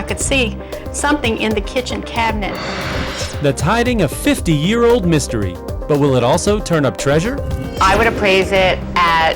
could see something in the kitchen cabinet. That's hiding a 50-year-old mystery. But will it also turn up treasure? I would appraise it at...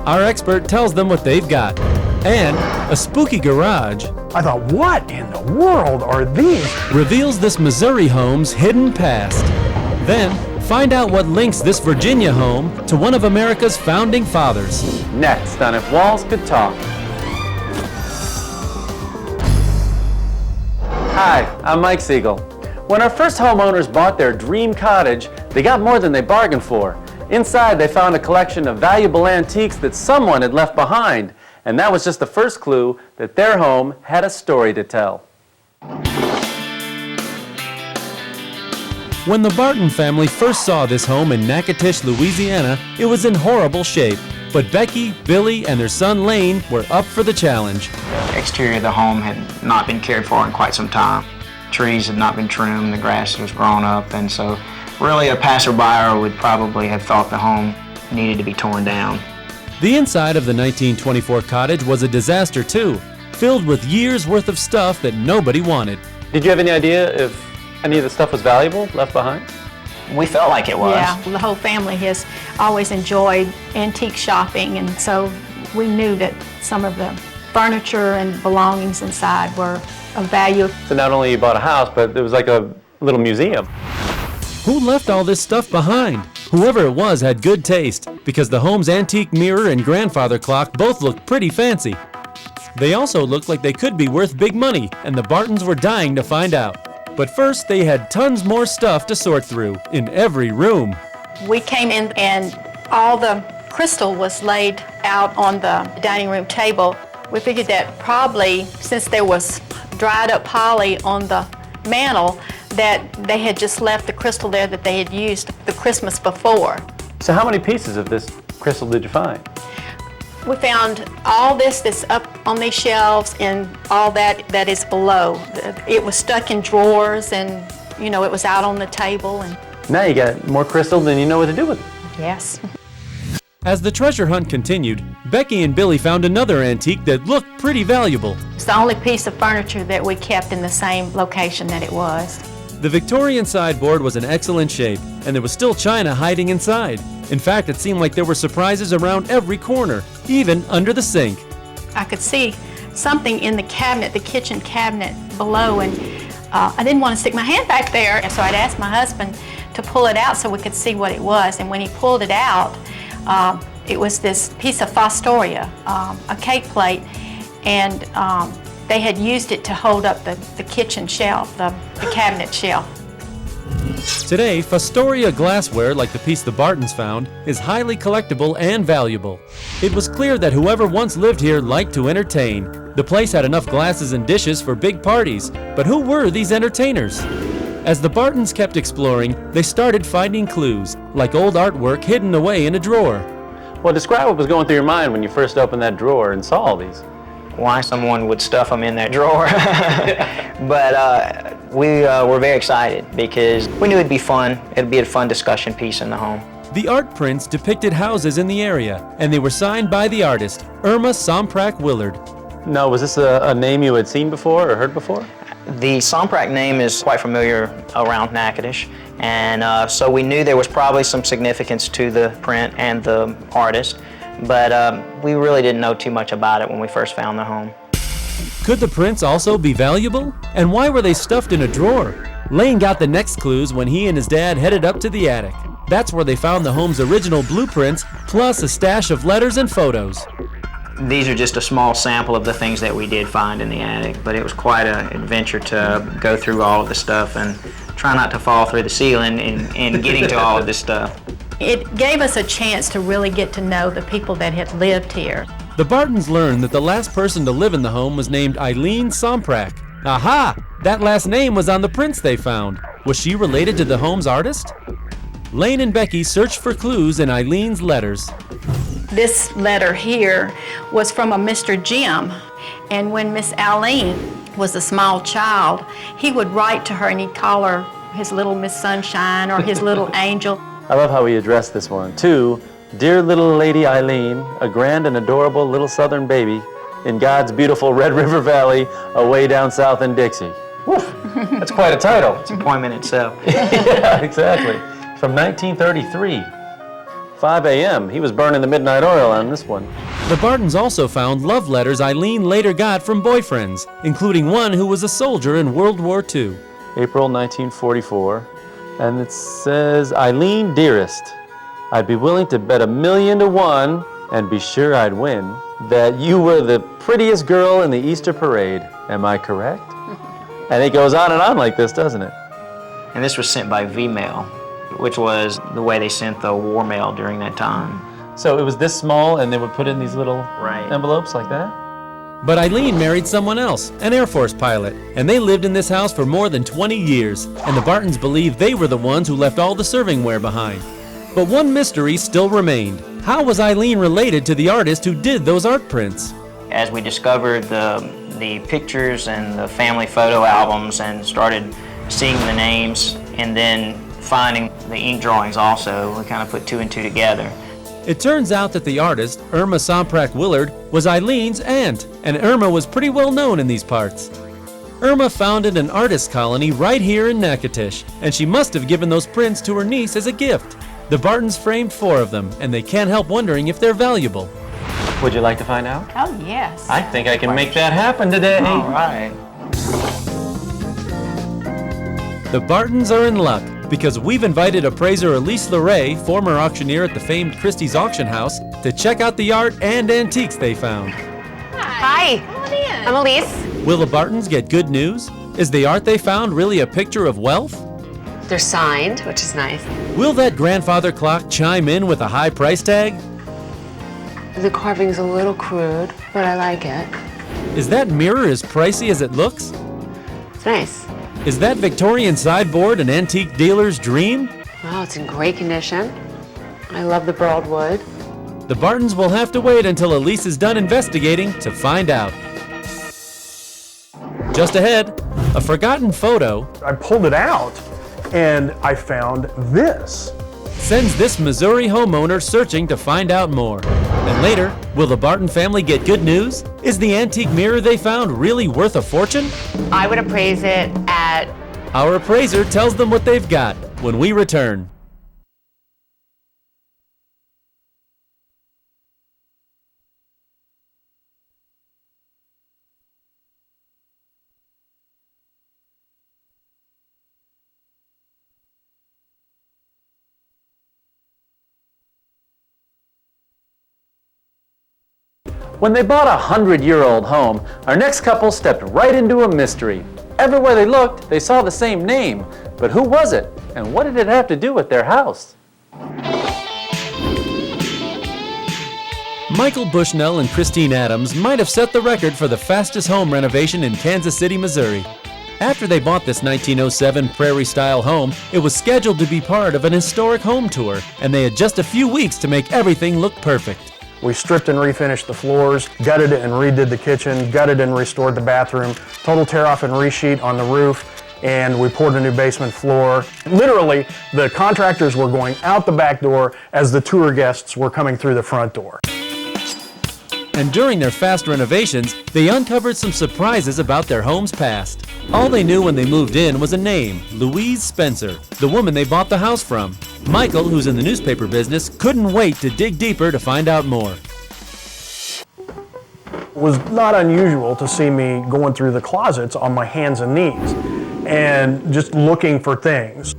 Our expert tells them what they've got. And a spooky garage. I thought, what in the world are these? Reveals this Missouri home's hidden past. Then, find out what links this Virginia home to one of America's founding fathers. Next on If Walls Could Talk. Hi, I'm Mike Siegel. When our first homeowners bought their dream cottage, they got more than they bargained for. Inside, they found a collection of valuable antiques that someone had left behind. And that was just the first clue that their home had a story to tell. When the Barton family first saw this home in Natchitoches, Louisiana, it was in horrible shape. But Becky, Billy, and their son Lane were up for the challenge. The exterior of the home had not been cared for in quite some time. Trees had not been trimmed, the grass was grown up, and so really a passerby would probably have thought the home needed to be torn down. The inside of the 1924 cottage was a disaster too, filled with years worth of stuff that nobody wanted. Did you have any idea if any of the stuff was valuable left behind? We felt like it was. Yeah, the whole family has always enjoyed antique shopping, and so we knew that some of the furniture and belongings inside were of value. So not only you bought a house, but it was like a little museum. Who left all this stuff behind? Whoever it was had good taste, because the home's antique mirror and grandfather clock both looked pretty fancy. They also looked like they could be worth big money, and the Bartons were dying to find out. But first, they had tons more stuff to sort through, in every room. We came in and all the crystal was laid out on the dining room table. We figured that probably, since there was dried up poly on the mantle, that they had just left the crystal there that they had used the Christmas before. So how many pieces of this crystal did you find? We found all this that's up on these shelves and all that is below. It was stuck in drawers, and you know, it was out on the table. And Now you got more crystal than you know what to do with it. yes. As the treasure hunt continued, Becky and Billy found another antique that looked pretty valuable. It's the only piece of furniture that we kept in the same location that it was. The Victorian sideboard was in excellent shape, and there was still china hiding inside. In fact, it seemed like there were surprises around every corner, even under the sink. I could see something in the cabinet, the kitchen cabinet below, and I didn't want to stick my hand back there, so I'd asked my husband to pull it out so we could see what it was. And when he pulled it out, it was this piece of Fostoria, a cake plate, and they had used it to hold up the kitchen shelf, the cabinet shelf. Today, Fostoria glassware, like the piece the Bartons found, is highly collectible and valuable. It was clear that whoever once lived here liked to entertain. The place had enough glasses and dishes for big parties, but who were these entertainers? As the Bartons kept exploring, they started finding clues, like old artwork hidden away in a drawer. Well, describe what was going through your mind when you first opened that drawer and saw all these. Why someone would stuff them in that drawer. But we were very excited because we knew it'd be fun. It'd be a fun discussion piece in the home. The art prints depicted houses in the area, and they were signed by the artist, Irma Somprak Willard. No, was this a name you had seen before or heard before? The Somprak name is quite familiar around Natchitoches, and so we knew there was probably some significance to the print and the artist, but we really didn't know too much about it when we first found the home. Could the prints also be valuable? And why were they stuffed in a drawer? Lane got the next clues when he and his dad headed up to the attic. That's where they found the home's original blueprints, plus a stash of letters and photos. These are just a small sample of the things that we did find in the attic, but it was quite an adventure to go through all of the stuff and try not to fall through the ceiling in getting to all of this stuff. It gave us a chance to really get to know the people that had lived here. The Bartons learned that the last person to live in the home was named Eileen Somprak. Aha! That last name was on the prints they found. Was she related to the home's artist? Lane and Becky searched for clues in Eileen's letters. This letter here was from a Mr. Jim, and when Miss Eileen was a small child, he would write to her and he'd call her his little Miss Sunshine or his little angel. I love how he addressed this one. To Dear little Lady Eileen, a grand and adorable little southern baby, in God's beautiful Red River Valley, away down south in Dixie. Woof, that's quite a title. It's a poem in itself. Yeah, exactly. From 1933. 5 a.m. He was burning the midnight oil on this one. The Bartons also found love letters Eileen later got from boyfriends, including one who was a soldier in World War II. April 1944, and it says, Eileen, dearest, I'd be willing to bet $1 million to 1 and be sure I'd win that you were the prettiest girl in the Easter parade. Am I correct? And it goes on and on like this, doesn't it? And this was sent by V-mail, which was the way they sent the war mail during that time. So it was this small, and they would put it in these little envelopes like that? But Eileen married someone else, an Air Force pilot, and they lived in this house for more than 20 years, and the Bartons believed they were the ones who left all the servingware behind. But one mystery still remained. How was Eileen related to the artist who did those art prints? As we discovered the pictures and the family photo albums and started seeing the names and then finding the ink drawings also, we kind of put 2 and 2 together. It turns out that the artist, Irma Somprak Willard, was Eileen's aunt, and Irma was pretty well known in these parts. Irma founded an artist colony right here in Natchitoches, and she must have given those prints to her niece as a gift. The Bartons framed 4 of them, and they can't help wondering if they're valuable. Would you like to find out? Oh, yes. I think I can make that happen today. All right. The Bartons are in luck, because we've invited appraiser Elise LeRae, former auctioneer at the famed Christie's Auction House, to check out the art and antiques they found. Hi. Come on in. I'm Elise. Will the Bartons get good news? Is the art they found really a picture of wealth? They're signed, which is nice. Will that grandfather clock chime in with a high price tag? The carving's a little crude, but I like it. Is that mirror as pricey as it looks? It's nice. Is that Victorian sideboard an antique dealer's dream? Wow, it's in great condition. I love the burled wood. The Bartons will have to wait until Elise is done investigating to find out. Just ahead, a forgotten photo I pulled it out and I found this. sends this Missouri homeowner searching to find out more. And later, will the Barton family get good news? Is the antique mirror they found really worth a fortune? I would appraise it at... Our appraiser tells them what they've got when we return. When they bought a 100-year-old home, our next couple stepped right into a mystery. Everywhere they looked, they saw the same name. But who was it? And what did it have to do with their house? Michael Bushnell and Christine Adams might have set the record for the fastest home renovation in Kansas City, Missouri. After they bought this 1907 prairie-style home, it was scheduled to be part of an historic home tour, and they had just a few weeks to make everything look perfect. We stripped and refinished the floors, gutted and redid the kitchen, gutted and restored the bathroom, total tear off and resheet on the roof, and we poured a new basement floor. Literally, the contractors were going out the back door as the tour guests were coming through the front door. And during their fast renovations, they uncovered some surprises about their home's past. All they knew when they moved in was a name, Louise Spencer, the woman they bought the house from. Michael, who's in the newspaper business, couldn't wait to dig deeper to find out more. It was not unusual to see me going through the closets on my hands and knees and just looking for things.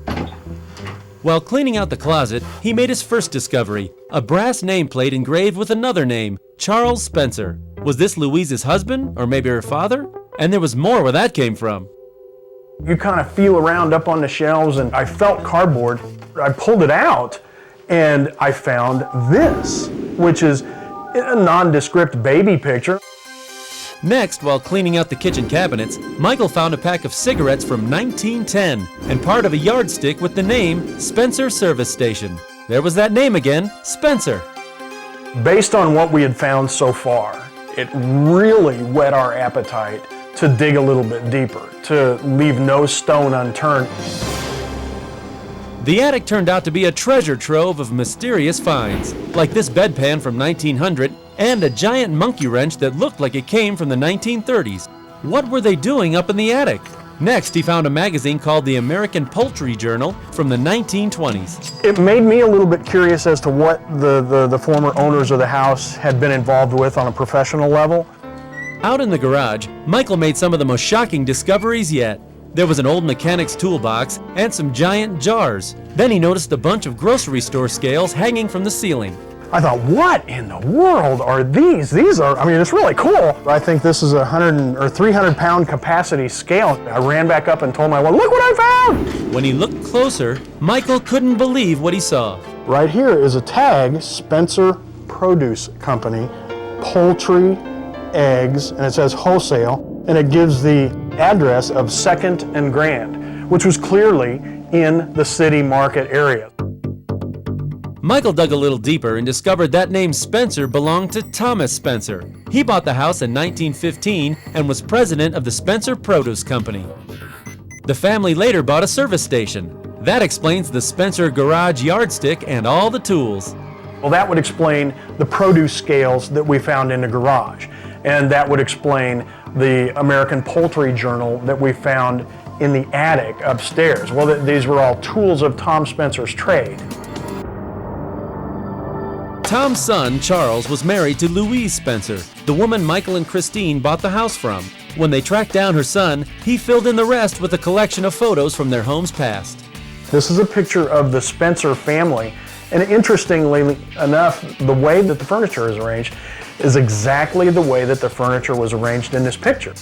While cleaning out the closet, he made his first discovery, a brass nameplate engraved with another name, Charles Spencer. Was this Louise's husband, or maybe her father? And there was more where that came from. You kind of feel around up on the shelves, and I felt cardboard. I pulled it out, and I found this, which is a nondescript baby picture. Next, while cleaning out the kitchen cabinets, Michael found a pack of cigarettes from 1910 and part of a yardstick with the name Spencer Service Station. There was that name again, Spencer. Based on what we had found so far, it really whet our appetite to dig a little bit deeper, to leave no stone unturned. The attic turned out to be a treasure trove of mysterious finds, like this bedpan from 1900 and a giant monkey wrench that looked like it came from the 1930s. What were they doing up in the attic? Next, he found a magazine called the American Poultry Journal from the 1920s. It made me a little bit curious as to what the former owners of the house had been involved with on a professional level. Out in the garage, Michael made some of the most shocking discoveries yet. There was an old mechanic's toolbox and some giant jars. Then he noticed a bunch of grocery store scales hanging from the ceiling. I thought, what in the world are these? These are, I mean, it's really cool. I think this is a 100 or 300 pound capacity scale. I ran back up and told my wife, look what I found! When he looked closer, Michael couldn't believe what he saw. Right here is a tag, Spencer Produce Company, poultry, eggs, and it says wholesale, and it gives the address of 2nd and Grand, which was clearly in the city market area. Michael dug a little deeper and discovered that name Spencer belonged to Thomas Spencer. He bought the house in 1915 and was president of the Spencer Produce Company. The family later bought a service station. That explains the Spencer garage yardstick and all the tools. Well, that would explain the produce scales that we found in the garage. And that would explain the American Poultry Journal that we found in the attic upstairs. Well, these were all tools of Tom Spencer's trade. Tom's son, Charles, was married to Louise Spencer, the woman Michael and Christine bought the house from. When they tracked down her son, he filled in the rest with a collection of photos from their home's past. This is a picture of the Spencer family, and interestingly enough, the way that the furniture is arranged is exactly the way that the furniture was arranged in this picture.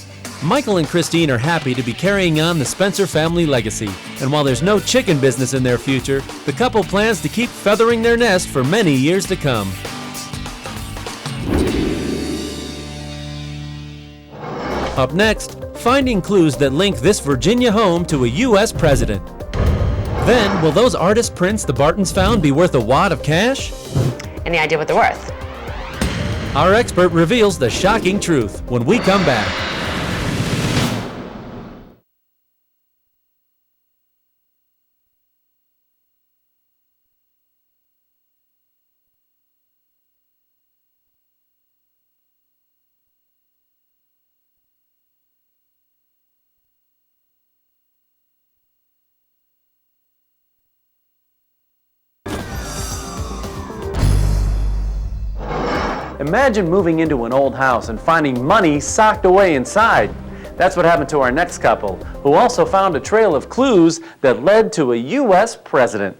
Michael and Christine are happy to be carrying on the Spencer family legacy, and while there's no chicken business in their future, the couple plans to keep feathering their nest for many years to come. Up next, finding clues that link this Virginia home to a U.S. president. Then, will those artist prints the Bartons found be worth a wad of cash? Any idea what they're worth? Our expert reveals the shocking truth when we come back. Imagine moving into an old house and finding money socked away inside. That's what happened to our next couple, who also found a trail of clues that led to a U.S. president.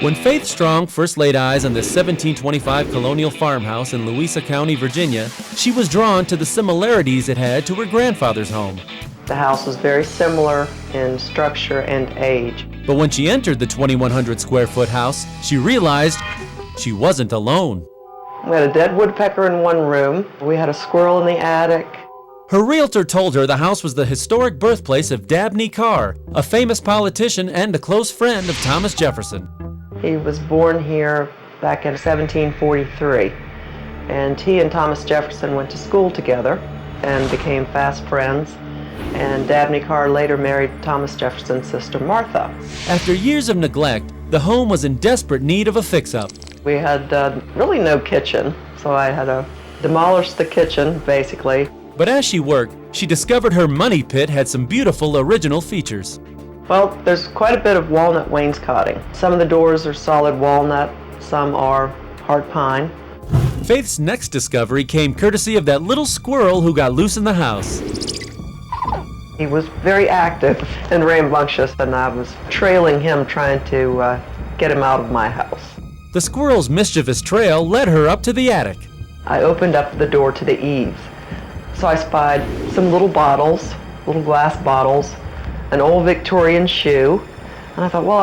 When Faith Strong first laid eyes on this 1725 colonial farmhouse in Louisa County, Virginia, she was drawn to the similarities it had to her grandfather's home. The house was very similar in structure and age. But when she entered the 2,100 square foot house, she realized she wasn't alone. We had a dead woodpecker in one room. We had a squirrel in the attic. Her realtor told her the house was the historic birthplace of Dabney Carr, a famous politician and a close friend of Thomas Jefferson. He was born here back in 1743, and he and Thomas Jefferson went to school together and became fast friends. And Dabney Carr later married Thomas Jefferson's sister Martha. After years of neglect, the home was in desperate need of a fix-up. We had really no kitchen, so I had to demolish the kitchen, basically. But as she worked, she discovered her money pit had some beautiful original features. Well, there's quite a bit of walnut wainscoting. Some of the doors are solid walnut, some are hard pine. Faith's next discovery came courtesy of that little squirrel who got loose in the house. He was very active and rambunctious, and I was trailing him, trying to get him out of my house. The squirrel's mischievous trail led her up to the attic. I opened up the door to the eaves, so I spied some little bottles, little glass bottles, an old Victorian shoe, and I thought, well,